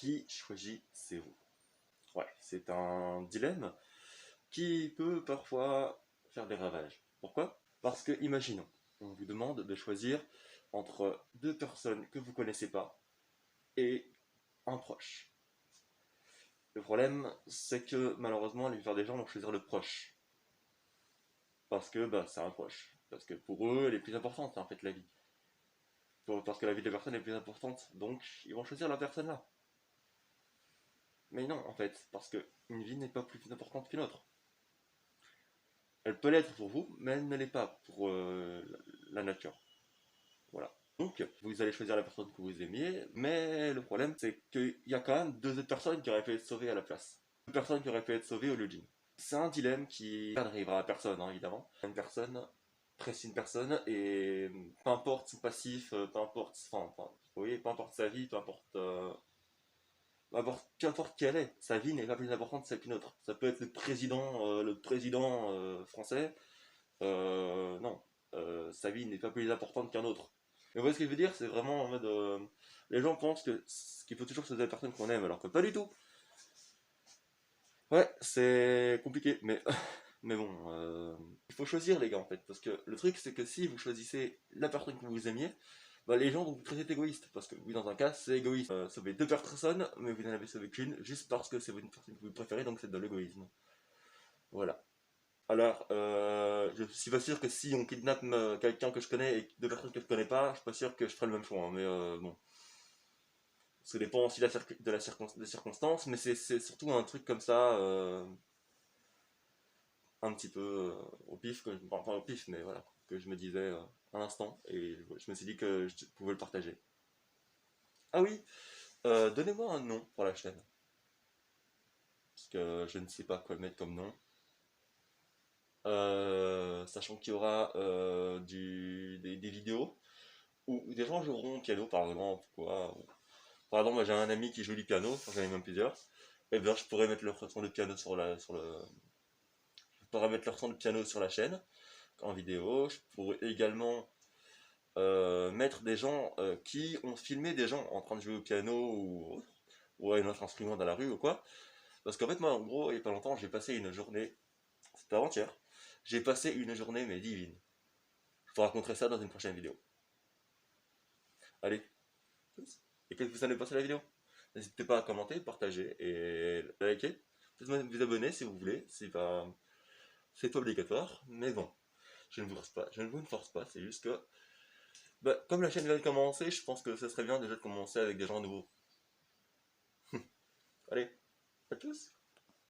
Qui choisissez-vous? Ouais, c'est un dilemme qui peut parfois faire des ravages. Pourquoi? Parce que, imaginons, on vous demande de choisir entre deux personnes que vous connaissez pas et un proche. Le problème, c'est que malheureusement, la plupart des gens vont choisir le proche. Parce que c'est un proche. Parce que pour eux, elle est plus importante, en fait, la vie. Parce que la vie de la personne est plus importante. Donc, ils vont choisir la personne là. Mais non, en fait, parce qu'une vie n'est pas plus importante qu'une autre. Elle peut l'être pour vous, mais elle ne l'est pas pour la nature. Voilà. Donc, vous allez choisir la personne que vous aimiez, mais le problème, c'est qu'il y a quand même deux autres personnes qui auraient pu être sauvées à la place. Deux personnes qui auraient pu être sauvées au lieu d'une. C'est un dilemme qui n'arrivera à personne, hein, évidemment. Une personne presse une personne, et peu importe son passif, peu importe, enfin, vous voyez, peu importe sa vie, peu importe qui elle est, sa vie n'est pas plus importante que celle qu'une autre. Ça peut être le président français, non, sa vie n'est pas plus importante qu'un autre. Mais vous voyez ce que je veux dire? C'est vraiment en mode. Les gens pensent qu'il faut toujours choisir la personne qu'on aime, alors que pas du tout. Ouais, c'est compliqué, mais, mais bon, il faut choisir les gars en fait, parce que le truc c'est que si vous choisissez la personne que vous aimiez, les gens vont vous traiter d'égoïste, parce que oui, dans un cas, c'est égoïste. Sauver deux personnes, mais vous n'en avez sauvé qu'une, juste parce que c'est une personne que vous préférez, donc c'est de l'égoïsme. Voilà. Alors, je suis pas sûr que si on kidnappe quelqu'un que je connais et deux personnes que je connais pas, je suis pas sûr que je ferai le même choix, hein, mais bon. Ça dépend aussi des circonstances, mais c'est surtout un truc comme ça, un petit peu au pif, enfin pas au pif, mais voilà, que je me disais à l'instant, et je me suis dit que je pouvais le partager. Ah oui, donnez-moi un nom pour la chaîne, parce que je ne sais pas quoi mettre comme nom. Sachant qu'il y aura des vidéos où des gens joueront au piano par exemple, quoi. Par exemple, moi j'ai un ami qui joue du piano, enfin, j'en ai même plusieurs. Et bien je pourrais mettre leur son de piano je pourrais mettre leur son de piano sur la chaîne en vidéo. Je pourrais également mettre des gens qui ont filmé des gens en train de jouer au piano ou à un autre instrument dans la rue ou quoi. Parce qu'en fait, moi, en gros, il y a pas longtemps, j'ai passé une journée, c'était avant-hier, j'ai passé une journée, mais divine. Je vous raconterai ça dans une prochaine vidéo. Allez, et qu'est-ce que vous allez passer la vidéo? N'hésitez pas à commenter, partager et liker. Peut-être même vous abonner si vous voulez, c'est pas obligatoire, mais bon, je ne vous force pas, c'est juste que, comme la chaîne vient de commencer, je pense que ce serait bien déjà de commencer avec des gens nouveaux. Allez, à tous!